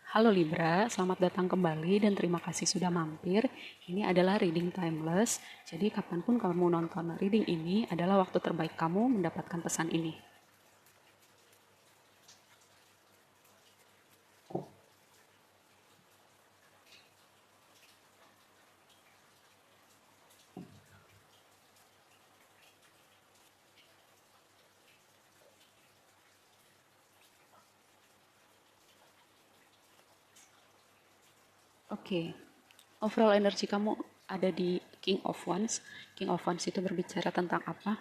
Halo Libra, selamat datang kembali dan terima kasih sudah mampir. Ini adalah reading timeless, jadi kapanpun kamu nonton reading ini adalah waktu terbaik kamu mendapatkan pesan ini. Oke, overall energi kamu ada di King of Wands. King of Wands itu berbicara tentang apa?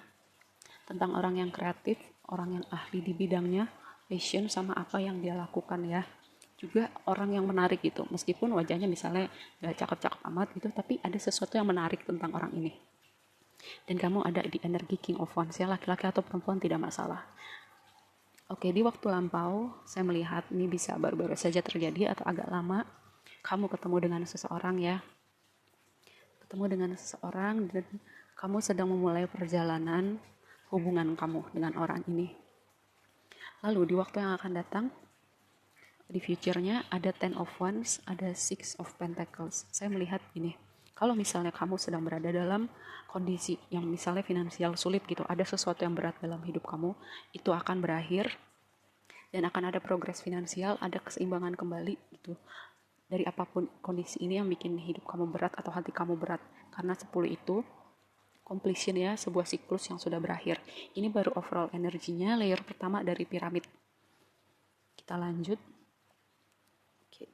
Tentang orang yang kreatif, orang yang ahli di bidangnya, passion sama apa yang dia lakukan ya. Juga orang yang menarik gitu, meskipun wajahnya misalnya gak cakep-cakep amat gitu, tapi ada sesuatu yang menarik tentang orang ini. Dan kamu ada di energi King of Wands ya, laki-laki atau perempuan tidak masalah. Oke, di waktu lampau saya melihat ini bisa baru-baru saja terjadi atau agak lama. Kamu ketemu dengan seseorang ya, ketemu dengan seseorang dan kamu sedang memulai perjalanan hubungan kamu dengan orang ini. Lalu di waktu yang akan datang, di future-nya ada Ten of Wands, ada Six of Pentacles. Saya melihat ini, kalau misalnya kamu sedang berada dalam kondisi yang misalnya finansial sulit gitu, ada sesuatu yang berat dalam hidup kamu, itu akan berakhir dan akan ada progres finansial, ada keseimbangan kembali gitu. Dari apapun kondisi ini yang bikin hidup kamu berat atau hati kamu berat. Karena 10 itu completion ya, sebuah siklus yang sudah berakhir. Ini baru overall energinya, layer pertama dari piramid. Kita lanjut. Oke.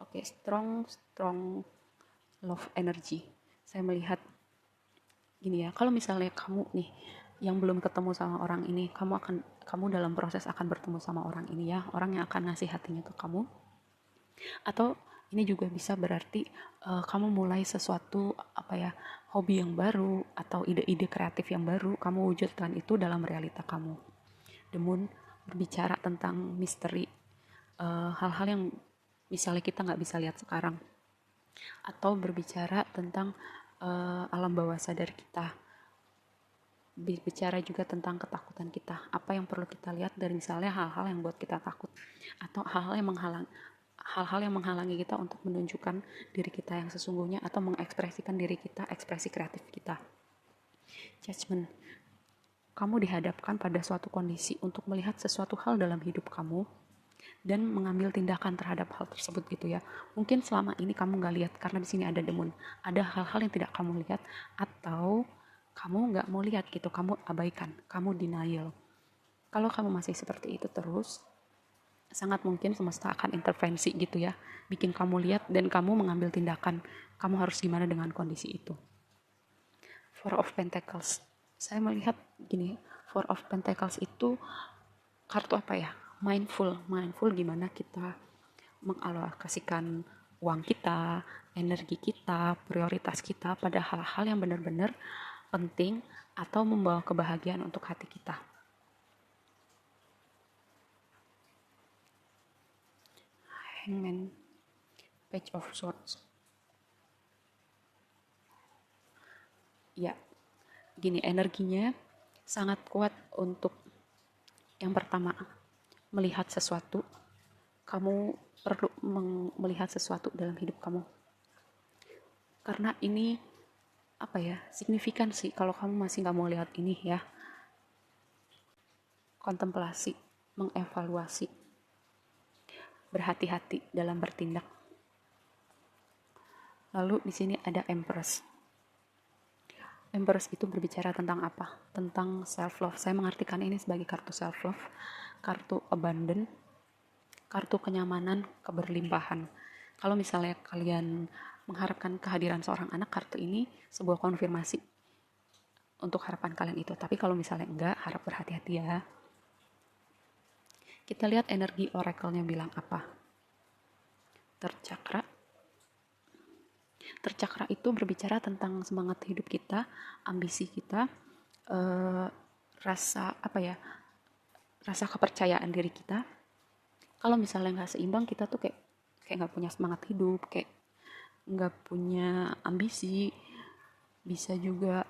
Oke, strong love energy. Saya melihat gini ya, kalau misalnya kamu nih yang belum ketemu sama orang ini, kamu dalam proses akan bertemu sama orang ini ya, orang yang akan ngasih hatinya ke kamu. Atau ini juga bisa berarti kamu mulai sesuatu apa ya, hobi yang baru atau ide-ide kreatif yang baru, kamu wujudkan itu dalam realita kamu. The Moon berbicara tentang misteri, hal-hal yang misalnya kita nggak bisa lihat sekarang, atau berbicara tentang alam bawah sadar kita, bicara juga tentang ketakutan kita, apa yang perlu kita lihat dari misalnya hal-hal yang buat kita takut atau hal-hal yang menghalangi kita untuk menunjukkan diri kita yang sesungguhnya atau mengekspresikan diri kita, ekspresi kreatif kita. Judgment, kamu dihadapkan pada suatu kondisi untuk melihat sesuatu hal dalam hidup kamu dan mengambil tindakan terhadap hal tersebut gitu ya. Mungkin selama ini kamu nggak lihat karena di sini ada The Moon, ada hal-hal yang tidak kamu lihat atau kamu nggak mau lihat gitu, kamu abaikan, kamu denial. Kalau kamu masih seperti itu terus, sangat mungkin semesta akan intervensi gitu ya, bikin kamu lihat dan kamu mengambil tindakan, kamu harus gimana dengan kondisi itu. Four of Pentacles, saya melihat gini, Four of Pentacles itu kartu apa ya, mindful gimana kita mengalokasikan uang kita, energi kita, prioritas kita pada hal-hal yang benar-benar penting atau membawa kebahagiaan untuk hati kita. Hangman, Page of Swords. Ya, gini energinya sangat kuat untuk yang pertama, melihat sesuatu. Kamu perlu melihat sesuatu dalam hidup kamu. Karena ini apa ya, signifikan sih kalau kamu masih nggak mau lihat ini ya. Kontemplasi, mengevaluasi, berhati-hati dalam bertindak. Lalu di sini ada Empress. Empress itu berbicara tentang apa? Tentang self love. Saya mengartikan ini sebagai kartu self love, kartu abundant, kartu kenyamanan, keberlimpahan. Kalau misalnya kalian mengharapkan kehadiran seorang anak, kartu ini sebuah konfirmasi untuk harapan kalian itu. Tapi kalau misalnya enggak, harap berhati-hati ya. Kita lihat energi oracle-nya bilang apa. Tercakra. Tercakra itu berbicara tentang semangat hidup kita, ambisi kita, rasa apa ya, rasa kepercayaan diri kita. Kalau misalnya nggak seimbang, kita tuh kayak nggak punya semangat hidup, kayak nggak punya ambisi. Bisa juga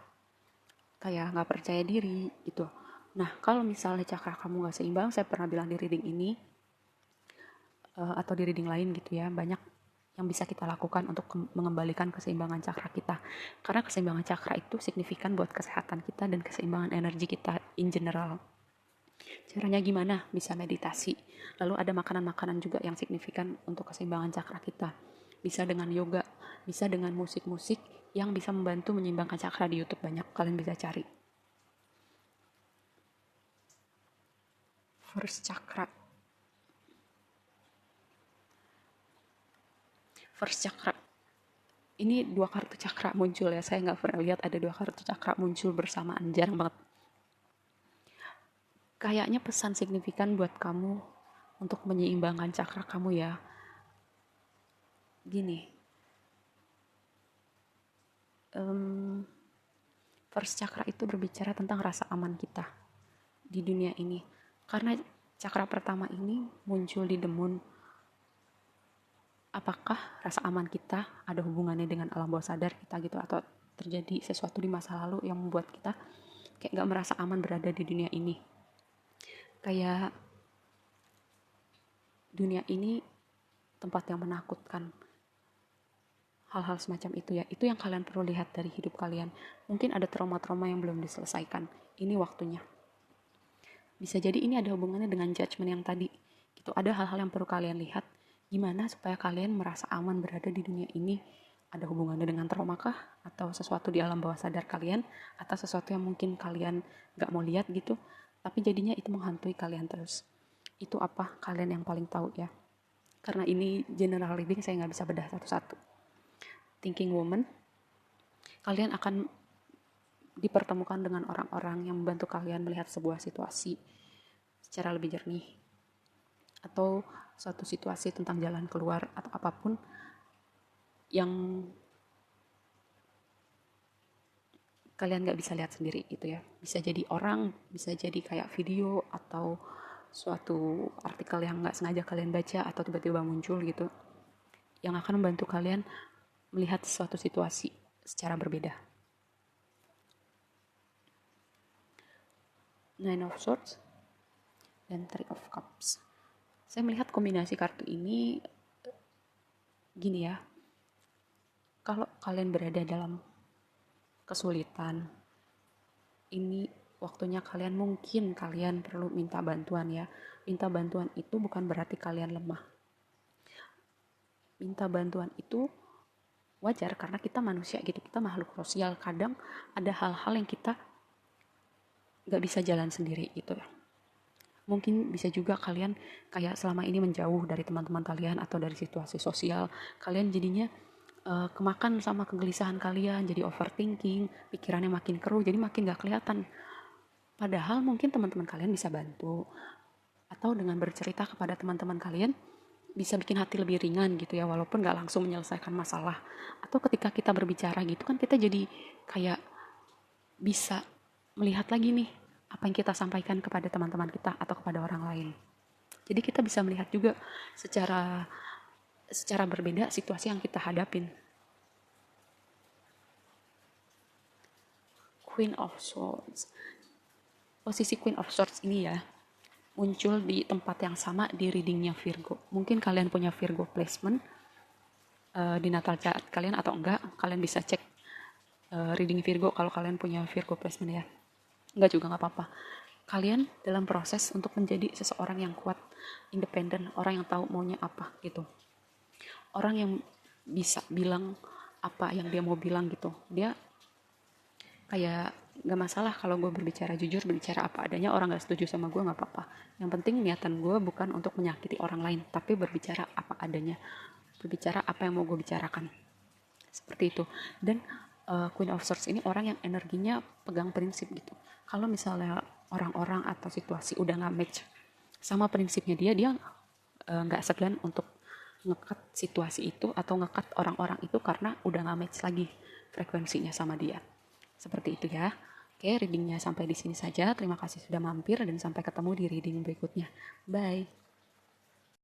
kayak nggak percaya diri gitu. Nah, kalau misalnya cakra kamu nggak seimbang, saya pernah bilang di reading ini atau di reading lain gitu ya, banyak yang bisa kita lakukan untuk mengembalikan keseimbangan cakra kita. Karena keseimbangan cakra itu signifikan buat kesehatan kita dan keseimbangan energi kita in general. Caranya gimana? Bisa meditasi. Lalu ada makanan-makanan juga yang signifikan untuk keseimbangan cakra kita. Bisa dengan yoga, bisa dengan musik-musik yang bisa membantu menyeimbangkan cakra. Di YouTube banyak, kalian bisa cari. First chakra. First chakra. Ini 2 kartu cakra muncul ya. Saya nggak pernah lihat ada 2 kartu cakra muncul bersamaan. Jarang banget. Kayaknya pesan signifikan buat kamu untuk menyeimbangkan cakra kamu ya. Gini. First chakra itu berbicara tentang rasa aman kita di dunia ini. Karena cakra pertama ini muncul di the moon. Apakah rasa aman kita ada hubungannya dengan alam bawah sadar kita gitu, atau terjadi sesuatu di masa lalu yang membuat kita kayak gak merasa aman berada di dunia ini. Kayak dunia ini tempat yang menakutkan. Hal-hal semacam itu ya. Itu yang kalian perlu lihat dari hidup kalian. Mungkin ada trauma-trauma yang belum diselesaikan. Ini waktunya. Bisa jadi ini ada hubungannya dengan judgment yang tadi. Gitu. Ada hal-hal yang perlu kalian lihat. Gimana supaya kalian merasa aman berada di dunia ini. Ada hubungannya dengan trauma kah? Atau sesuatu di alam bawah sadar kalian? Atau sesuatu yang mungkin kalian gak mau lihat gitu. Tapi jadinya itu menghantui kalian terus. Itu apa? Kalian yang paling tahu ya. Karena ini general reading, saya gak bisa bedah satu-satu. Thinking woman, kalian akan dipertemukan dengan orang-orang yang membantu kalian melihat sebuah situasi secara lebih jernih, atau suatu situasi tentang jalan keluar atau apapun yang kalian gak bisa lihat sendiri gitu ya. Bisa jadi orang, bisa jadi kayak video atau suatu artikel yang gak sengaja kalian baca atau tiba-tiba muncul gitu, yang akan membantu kalian melihat suatu situasi secara berbeda. Nine of Swords dan Three of Cups. Saya melihat kombinasi kartu ini gini ya. Kalau kalian berada dalam kesulitan, ini waktunya kalian perlu minta bantuan ya. Minta bantuan itu bukan berarti kalian lemah. Minta bantuan itu wajar karena kita manusia gitu, kita makhluk sosial. Kadang ada hal-hal yang kita gak bisa jalan sendiri gitu ya. Mungkin bisa juga kalian kayak selama ini menjauh dari teman-teman kalian atau dari situasi sosial. Kalian jadinya kemakan sama kegelisahan kalian, jadi overthinking, pikirannya makin keruh, jadi makin gak kelihatan. Padahal mungkin teman-teman kalian bisa bantu. Atau dengan bercerita kepada teman-teman kalian, bisa bikin hati lebih ringan gitu ya, walaupun gak langsung menyelesaikan masalah. Atau ketika kita berbicara gitu kan, kita jadi kayak bisa melihat lagi nih apa yang kita sampaikan kepada teman-teman kita atau kepada orang lain. Jadi kita bisa melihat juga secara berbeda situasi yang kita hadapin. Queen of Swords. Posisi Queen of Swords ini ya muncul di tempat yang sama di readingnya Virgo. Mungkin kalian punya Virgo placement di natal chart kalian atau enggak. Kalian bisa cek reading Virgo kalau kalian punya Virgo placement ya. Enggak juga, enggak apa-apa. Kalian dalam proses untuk menjadi seseorang yang kuat, independen, orang yang tahu maunya apa gitu. Orang yang bisa bilang apa yang dia mau bilang gitu. Dia kayak gak masalah kalau gue berbicara jujur, berbicara apa adanya, orang gak setuju sama gue gak apa-apa. Yang penting niatan gue bukan untuk menyakiti orang lain, tapi berbicara apa adanya, berbicara apa yang mau gue bicarakan. Seperti itu. Dan Queen of Swords ini orang yang energinya pegang prinsip gitu. Kalau misalnya orang-orang atau situasi udah gak match sama prinsipnya dia gak segan untuk ngekat situasi itu atau ngekat orang-orang itu karena udah gak match lagi frekuensinya sama dia. Seperti itu ya. Oke, readingnya sampai di sini saja. Terima kasih sudah mampir dan sampai ketemu di reading berikutnya. Bye.